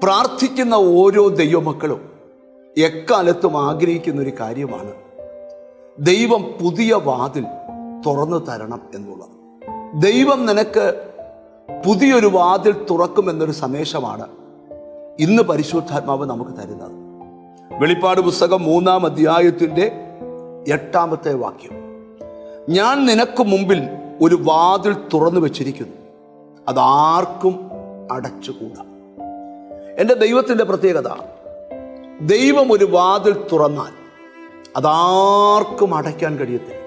പ്രാർത്ഥിക്കുന്ന ഓരോ ദൈവമക്കളും എക്കാലത്തും ആഗ്രഹിക്കുന്ന ഒരു കാര്യമാണ് ദൈവം പുതിയ വാതിൽ തുറന്നു തരണം എന്നുള്ളത്. ദൈവം നിനക്ക് പുതിയൊരു വാതിൽ തുറക്കുമെന്നൊരു സന്ദേശമാണ് ഇന്ന് പരിശുദ്ധാത്മാവ് നമുക്ക് തരുന്നത്. വെളിപ്പാട് പുസ്തകം 3-ാം അധ്യായത്തിൻ്റെ 8-ാമത്തെ വാക്യം, ഞാൻ നിനക്ക് മുമ്പിൽ ഒരു വാതിൽ തുറന്നു വെച്ചിരിക്കുന്നു, അതാർക്കും അടച്ചുകൂടാ. എൻ്റെ ദൈവത്തിൻ്റെ പ്രത്യേകത, ദൈവം ഒരു വാതിൽ തുറന്നാൽ അതാർക്കും അടയ്ക്കാൻ കഴിയത്തില്ല.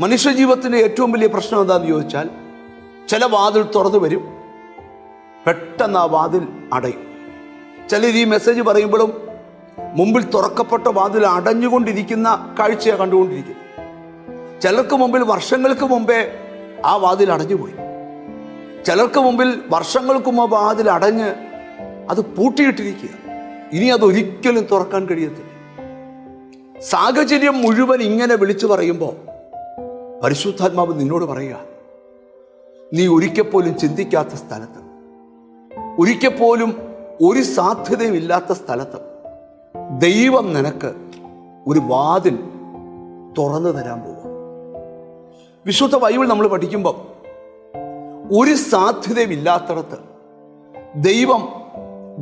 മനുഷ്യജീവിതത്തിൻ്റെ ഏറ്റവും വലിയ പ്രശ്നം എന്താണെന്ന് ചോദിച്ചാൽ, ചില വാതിൽ തുറന്നു വരും, പെട്ടെന്ന് ആ വാതിൽ അടയും. ചിലർ ഈ മെസ്സേജ് പറയുമ്പോഴും മുമ്പിൽ തുറക്കപ്പെട്ട വാതിൽ അടഞ്ഞുകൊണ്ടിരിക്കുന്ന കാഴ്ചയാണ് കണ്ടുകൊണ്ടിരിക്കുന്നത്. ചിലർക്ക് മുമ്പിൽ വർഷങ്ങൾക്ക് മുമ്പേ ആ വാതിൽ അടഞ്ഞുപോയി. ചിലർക്ക് മുമ്പിൽ വർഷങ്ങൾക്ക് മുമ്പ് വാതിൽ അടഞ്ഞ് അത് പൂട്ടിയിട്ടിരിക്കുക. ഇനി അതൊരിക്കലും തുറക്കാൻ കഴിയത്തില്ല. സാഹചര്യം മുഴുവൻ ഇങ്ങനെ വിളിച്ചു പറയുമ്പോൾ പരിശുദ്ധാത്മാവ് നിന്നോട് പറയുക, നീ ഒരിക്കൽ പോലും ചിന്തിക്കാത്ത സ്ഥലത്ത്, ഒരിക്കൽ പോലും ഒരു സാധ്യതയും ഇല്ലാത്ത സ്ഥലത്ത് ദൈവം നിനക്ക് ഒരു വാതിൽ തുറന്നു തരാൻ പോകും. വിശുദ്ധ ബൈബിൾ നമ്മൾ പഠിക്കുമ്പോൾ ഒരു സാധ്യതയും ഇല്ലാത്തിടത്ത് ദൈവം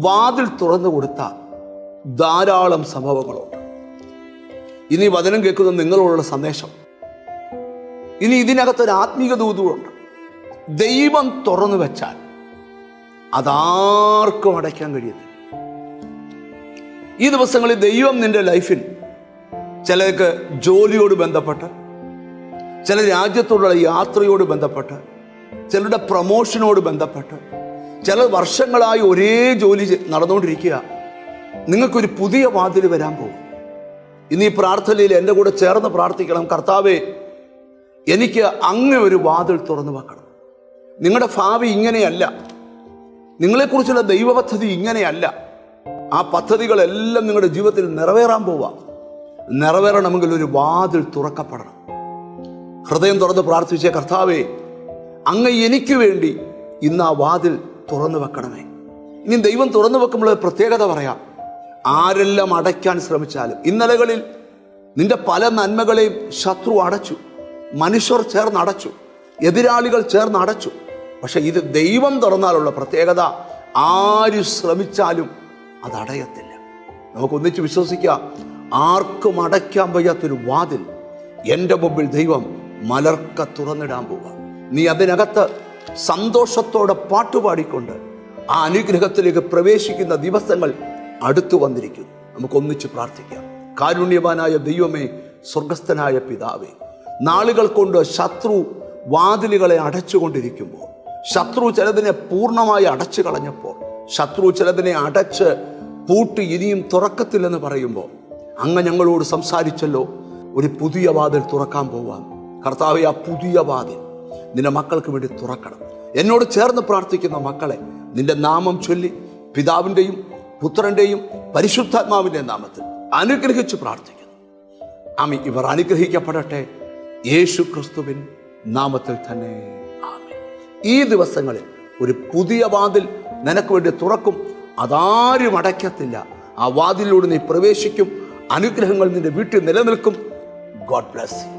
വാതിൽ തുറന്നു കൊടുത്ത ധാരാളം സംഭവങ്ങളുണ്ട്. ഇനി വചനം കേൾക്കുന്ന നിങ്ങളോടുള്ള സന്ദേശം, ഇനി ഇതിനകത്തൊരു ആത്മീക ദൂതുണ്ട്. ദൈവം തുറന്നു വെച്ചാൽ അതാർക്കും അടയ്ക്കാൻ കഴിയത്തില്ല. ഈ ദിവസങ്ങളിൽ ദൈവം നിന്റെ ലൈഫിൽ ചിലർക്ക് ജോലിയോട് ബന്ധപ്പെട്ട്, ചില രാജ്യത്തോടുള്ള യാത്രയോട് ബന്ധപ്പെട്ട്, ചിലരുടെ പ്രമോഷനോട് ബന്ധപ്പെട്ട്, ചില വർഷങ്ങളായി ഒരേ ജോലി നടന്നുകൊണ്ടിരിക്കുക, നിങ്ങൾക്കൊരു പുതിയ വാതിൽ വരാൻ പോകും. ഇന്ന് ഈ പ്രാർത്ഥനയിൽ എൻ്റെ കൂടെ ചേർന്ന് പ്രാർത്ഥിക്കണം, കർത്താവേ, എനിക്ക് അങ്ങ് ഒരു വാതിൽ തുറന്നു വെക്കണം. നിങ്ങളുടെ ഭാവി ഇങ്ങനെയല്ല, നിങ്ങളെക്കുറിച്ചുള്ള ദൈവപദ്ധതി ഇങ്ങനെയല്ല. ആ പദ്ധതികളെല്ലാം നിങ്ങളുടെ ജീവിതത്തിൽ നിറവേറാൻ പോവാം. നിറവേറണമെങ്കിൽ ഒരു വാതിൽ തുറക്കപ്പെടണം. ഹൃദയം തുറന്ന് പ്രാർത്ഥിച്ച കർത്താവേ, അങ്ങ് എനിക്ക് വേണ്ടി ഇന്ന് ആ വാതിൽ തുറന്നു വെക്കണമേ. ഇനി ദൈവം തുറന്നു വെക്കുമ്പോൾ പ്രത്യേകത പറയാം. ആരെല്ലാം അടയ്ക്കാൻ ശ്രമിച്ചാലും, ഇന്നലകളിൽ നിന്റെ പല നന്മകളെയും ശത്രു അടച്ചു, മനുഷ്യർ ചേർന്ന് അടച്ചു, എതിരാളികൾ ചേർന്ന് അടച്ചു. പക്ഷെ ഇത് ദൈവം തുറന്നാലുള്ള പ്രത്യേകത, ആര് ശ്രമിച്ചാലും അത് അടയത്തില്ല. നമുക്കൊന്നിച്ച് വിശ്വസിക്കാം, ആർക്കും അടയ്ക്കാൻ വയ്യാത്തൊരു വാതിൽ എൻ്റെ മുമ്പിൽ ദൈവം മലർക്ക തുറന്നിടാൻ പോവുക. നീ അതിനകത്ത് സന്തോഷത്തോടെ പാട്ടുപാടിക്കൊണ്ട് ആ അനുഗ്രഹത്തിലേക്ക് പ്രവേശിക്കുന്ന ദിവസങ്ങൾ അടുത്തു വന്നിരിക്കുന്നു. നമുക്കൊന്നിച്ച് പ്രാർത്ഥിക്കാം. കാരുണ്യവാനായ ദൈവമേ, സ്വർഗസ്ഥനായ പിതാവേ, നാളുകൾ കൊണ്ട് ശത്രു വാതിലുകളെ അടച്ചുകൊണ്ടിരിക്കുമ്പോൾ, ശത്രു ചിലതിനെ പൂർണ്ണമായി അടച്ചു കളഞ്ഞപ്പോൾ, ശത്രു ചിലതിനെ അടച്ച് പൂട്ടി ഇനിയും തുറക്കത്തില്ലെന്ന് പറയുമ്പോൾ, അങ്ങ് ഞങ്ങളോട് സംസാരിച്ചല്ലോ, ഒരു പുതിയ വാതിൽ തുറക്കാൻ പോവാം. കർത്താവേ, ആ പുതിയ വാതിൽ നിന്റെ മക്കൾക്ക് വേണ്ടി തുറക്കണം. എന്നോട് ചേർന്ന് പ്രാർത്ഥിക്കുന്ന മക്കളെ നിന്റെ നാമം ചൊല്ലി പിതാവിൻ്റെയും പുത്രൻ്റെയും പരിശുദ്ധാത്മാവിൻ്റെ നാമത്തിൽ അനുഗ്രഹിച്ച് പ്രാർത്ഥിക്കുന്നു. ആമീൻ. ഇവർ അനുഗ്രഹിക്കപ്പെടട്ടെ യേശു ക്രിസ്തുവിൻ നാമത്തിൽ തന്നെ. ആമീൻ. ഈ ദിവസങ്ങളിൽ ഒരു പുതിയ വാതിൽ നിനക്ക് വേണ്ടി തുറക്കും. അതാരും അടയ്ക്കത്തില്ല. ആ വാതിലിലൂടെ നീ പ്രവേശിക്കും. അനുഗ്രഹങ്ങൾ നിന്റെ വീട്ടിൽ നിലനിൽക്കും. God bless you.